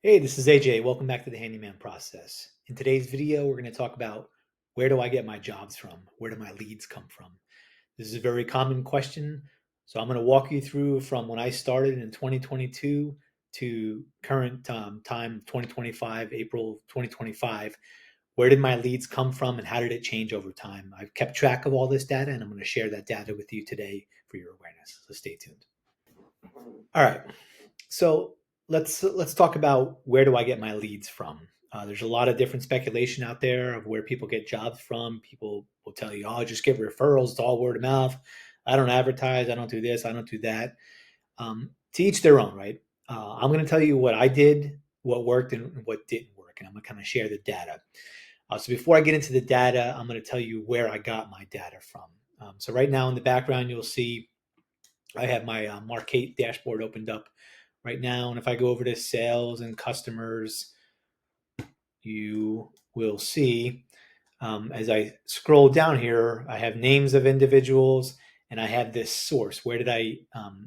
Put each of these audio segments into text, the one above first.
Hey, this is AJ. Welcome back to the Handyman process. In today's video, we're going to talk about where do I get my jobs from? Where do my leads come from? This is a very common question. So I'm going to walk you through from when I started in 2022 to current time 2025, April 2025. Where did my leads come from and how did it change over time? I've kept track of all this data and I'm going to share that data with you today for your awareness. So stay tuned. All right. So let's talk about where do I get my leads from. There's a lot of different speculation out there of where people get jobs from. People will tell you, "Oh, just get referrals. It's all word of mouth. I don't advertise. I don't do this. I don't do that." To each their own, right? I'm going to tell you what I did, what worked, and what didn't work, and I'm going to kind of share the data. So before I get into the data, I'm going to tell you where I got my data from. So right now in the background, you'll see I have my Markate dashboard opened up right now. And if I go over to sales and customers, you will see as I scroll down here, I have names of individuals and I have this source. What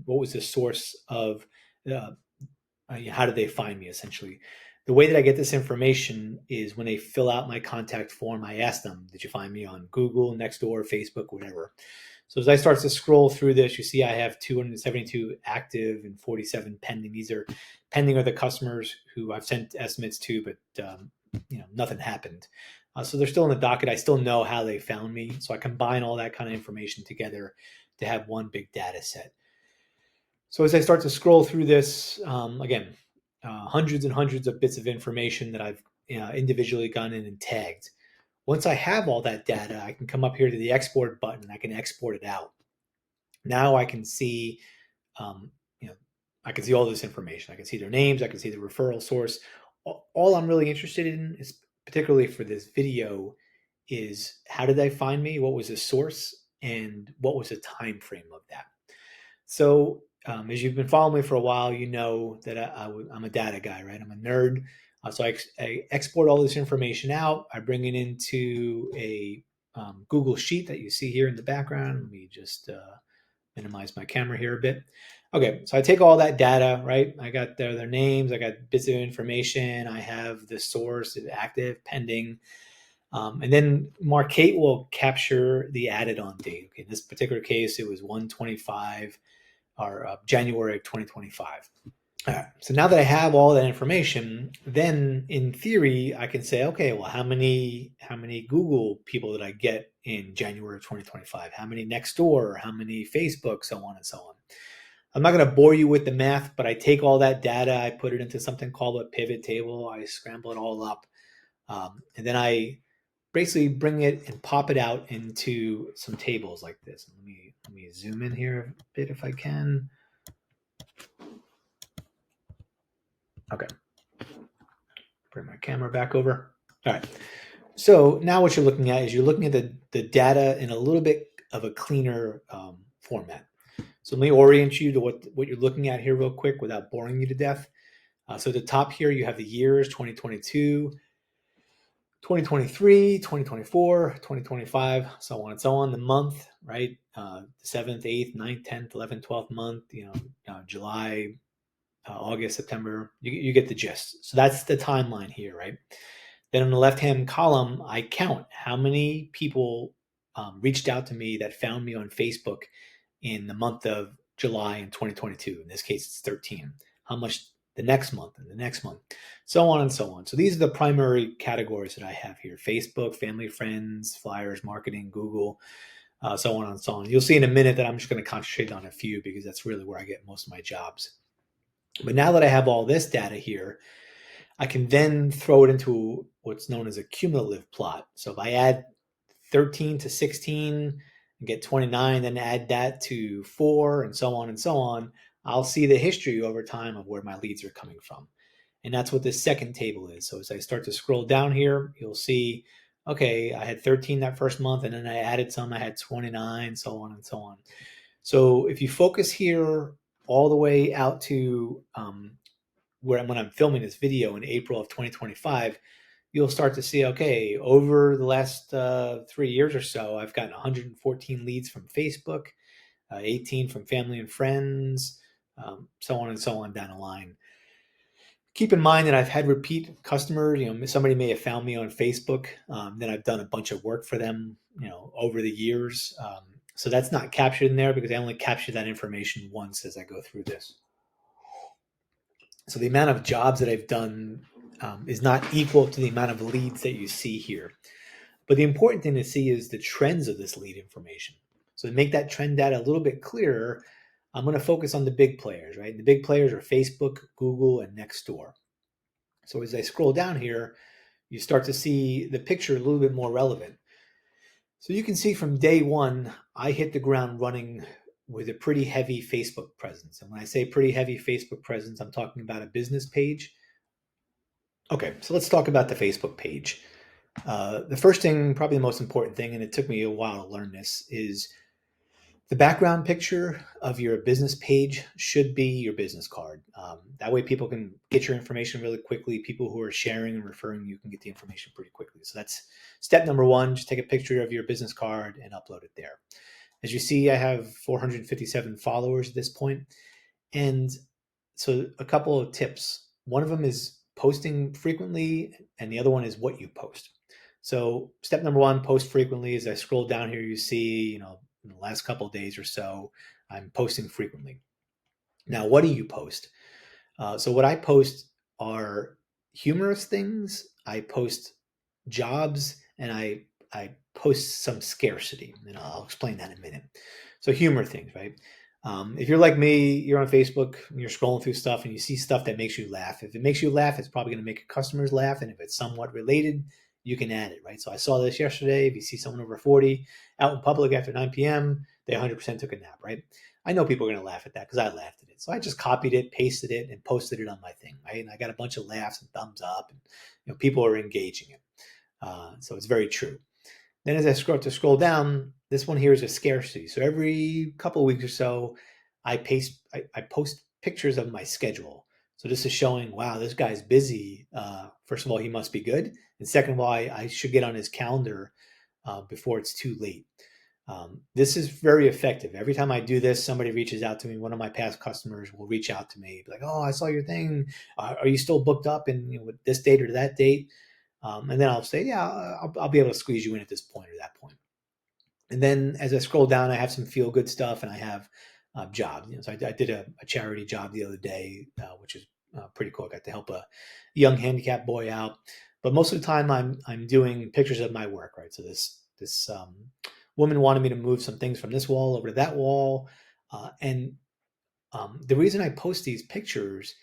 was the source of, how did they find me essentially? The way that I get this information is when they fill out my contact form, I ask them, did you find me on Google, Nextdoor, Facebook, whatever? So as I start to scroll through this, you see I have 272 active and 47 pending. These are pending are the customers who I've sent estimates to, but nothing happened. So they're still in the docket. I still know how they found me. So I combine all that kind of information together to have one big data set. So as I start to scroll through this, again, hundreds and hundreds of bits of information that I've individually gone in and tagged. Once I have all that data, I can come up here to the export button and I can export it out. Now I can see, um, you know, I can see all this information. I can see their names. I can see the referral source. All I'm really interested in is, particularly for this video, is how did they find me? What was the source? And what was the time frame of that? So as you've been following me for a while, you know that I'm a data guy, right? I'm a nerd. So I export all this information out. I bring it into a Google Sheet that you see here in the background. Let me just minimize my camera here a bit. Okay, so I take all that data, right? I got their names. I got bits of information. I have the source, active, pending. And then Markate will capture the added on date. Okay, in this particular case, it was 125 or January of 2025. All right. So now that I have all that information, then in theory, I can say, okay, well, how many Google people did I get in January of 2025? How many Nextdoor? How many Facebook? So on and so on. I'm not going to bore you with the math, but I take all that data, I put it into something called a pivot table, I scramble it all up, and then I basically bring it and pop it out into some tables like this. Let me zoom in here a bit if I can. Okay. Bring my camera back over. All right. So now what you're looking at is you're looking at the data in a little bit of a cleaner format. So let me orient you to what you're looking at here real quick without boring you to death. So at the top here, you have the years 2022, 2023, 2024, 2025, so on and so on. The month, right? The 7th, 8th, 9th, 10th, 11th, 12th month, July, August, September. You get the gist. So that's the timeline here, right? Then on the left-hand column, I count how many people reached out to me that found me on Facebook in the month of July in 2022. In this case, it's 13. How much the next month and the next month, so on and so on. So these are the primary categories that I have here: Facebook, family, friends, flyers, marketing, Google, so on and so on. You'll see in a minute that I'm just going to concentrate on a few because that's really where I get most of my jobs. But now that I have all this data here, I can then throw it into what's known as a cumulative plot. So if I add 13 to 16 and get 29, then add that to 4 and so on, I'll see the history over time of where my leads are coming from. And that's what this second table is. So as I start to scroll down here, you'll see, okay, I had 13 that first month, and then I added some, I had 29, so on and so on. So if you focus here all the way out to when I'm filming this video in April of 2025, you'll start to see, okay, over the last 3 years or so, I've gotten 114 leads from Facebook, 18 from family and friends, so on and so on down the line. Keep in mind that I've had repeat customers. Somebody may have found me on Facebook. Then I've done a bunch of work for them, over the years. So that's not captured in there because I only capture that information once as I go through this. So the amount of jobs that I've done is not equal to the amount of leads that you see here. But the important thing to see is the trends of this lead information. So to make that trend data a little bit clearer, I'm going to focus on the big players, right? The big players are Facebook, Google, and Nextdoor. So as I scroll down here, you start to see the picture a little bit more relevant. So you can see from day one, I hit the ground running with a pretty heavy Facebook presence. And when I say pretty heavy Facebook presence, I'm talking about a business page. Okay, so let's talk about the Facebook page. The first thing, probably the most important thing, and it took me a while to learn this, is the background picture of your business page should be your business card. That way people can get your information really quickly. People who are sharing and referring you can get the information pretty quickly. So that's step number one. Just take a picture of your business card and upload it there. As you see, I have 457 followers at this point. And so a couple of tips. One of them is posting frequently, and the other one is what you post. So step number one, post frequently. As I scroll down here, you see, in the last couple of days or so, I'm posting frequently. Now, what do you post? So what I post are humorous things. I post jobs, and I post some scarcity, and I'll explain that in a minute. So humor things, right? If you're like me, you're on Facebook, and you're scrolling through stuff, and you see stuff that makes you laugh. If it makes you laugh, it's probably going to make your customers laugh, and if it's somewhat related, you can add it, right? So I saw this yesterday. If you see someone over 40 out in public after 9 p.m., they 100% took a nap, right? I know people are going to laugh at that because I laughed at it. So I just copied it, pasted it, and posted it on my thing, right? And I got a bunch of laughs and thumbs up, and people are engaging it. So it's very true. Then as I scroll down, this one here is a scarcity. So every couple of weeks or so, I post pictures of my schedule. So this is showing, wow, this guy's busy. First of all, he must be good. And second of all, I should get on his calendar before it's too late. This is very effective. Every time I do this, somebody reaches out to me. One of my past customers will reach out to me, like, "Oh, I saw your thing. Are you still booked up in with this date or that date?" And then I'll say, "Yeah, I'll be able to squeeze you in at this point or that point." And then as I scroll down, I have some feel good stuff, and I have jobs. So I did a charity job the other day, which is pretty cool. I got to help a young handicapped boy out. But most of the time, I'm doing pictures of my work, right? So this woman wanted me to move some things from this wall over to that wall, and the reason I post these pictures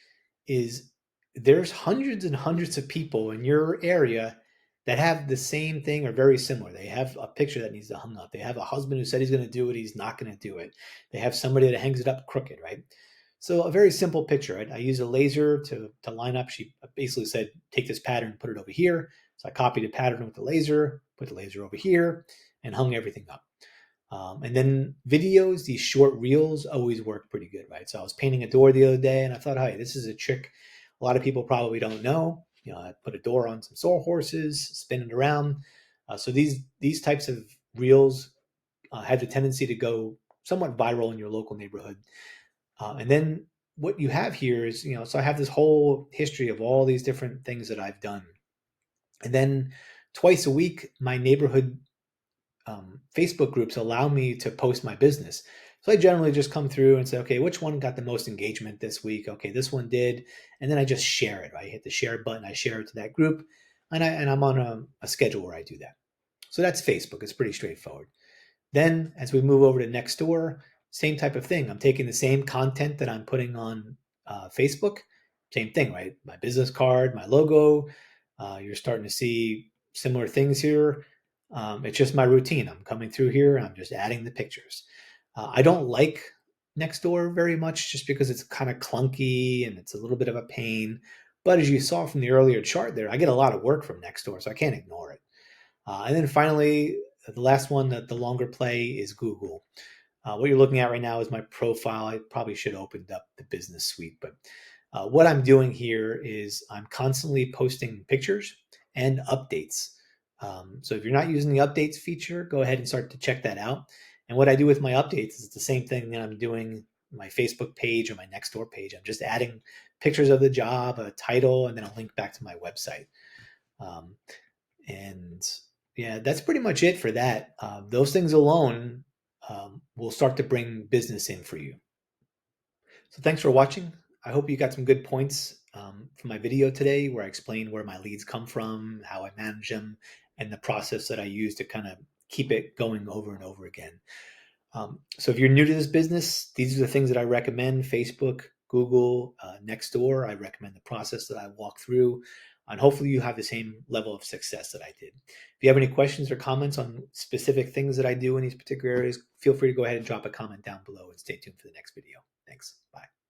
is there's hundreds and hundreds of people in your area that have the same thing or very similar. They have a picture that needs to hung up. They have a husband who said he's going to do it. He's not going to do it. They have somebody that hangs it up crooked, right? So a very simple picture, right? I use a laser to line up. She basically said, take this pattern, put it over here. So I copied the pattern with the laser, put the laser over here, and hung everything up. And then videos, these short reels always work pretty good, right? So I was painting a door the other day and I thought, hey, this is a trick a lot of people probably don't know. I put a door on some sawhorses, spin it around. So these types of reels have the tendency to go somewhat viral in your local neighborhood. And then what you have here is, so I have this whole history of all these different things that I've done. And then twice a week, my neighborhood Facebook groups allow me to post my business. So I generally just come through and say, okay, which one got the most engagement this week? Okay, this one did. And then I just share it, right? I hit the share button, I share it to that group, and I'm on a schedule where I do that. So that's Facebook. It's pretty straightforward. Then as we move over to Nextdoor, same type of thing. I'm taking the same content that I'm putting on Facebook, same thing, right? My business card, my logo. You're starting to see similar things here. It's just my routine. I'm coming through here and I'm just adding the pictures. I don't like Nextdoor very much just because it's kind of clunky and it's a little bit of a pain. But as you saw from the earlier chart there, I get a lot of work from Nextdoor, so I can't ignore it. And then finally, the last one, the longer play, is Google. What you're looking at right now is my profile. I probably should have opened up the business suite, but what I'm doing here is I'm constantly posting pictures and updates. So if you're not using the updates feature, go ahead and start to check that out. And what I do with my updates is the same thing that I'm doing my Facebook page or my Nextdoor page. I'm just adding pictures of the job, a title, and then a link back to my website. Um, and yeah, that's pretty much it for that. Those things alone will start to bring business in for you. So thanks for watching. I hope you got some good points from my video today where I explained where my leads come from, how I manage them, and the process that I use to kind of keep it going over and over again. So if you're new to this business, these are the things that I recommend: Facebook, Google, Nextdoor. I recommend the process that I walk through, and hopefully you have the same level of success that I did. If you have any questions or comments on specific things that I do in these particular areas, feel free to go ahead and drop a comment down below, and stay tuned for the next video. Thanks. Bye.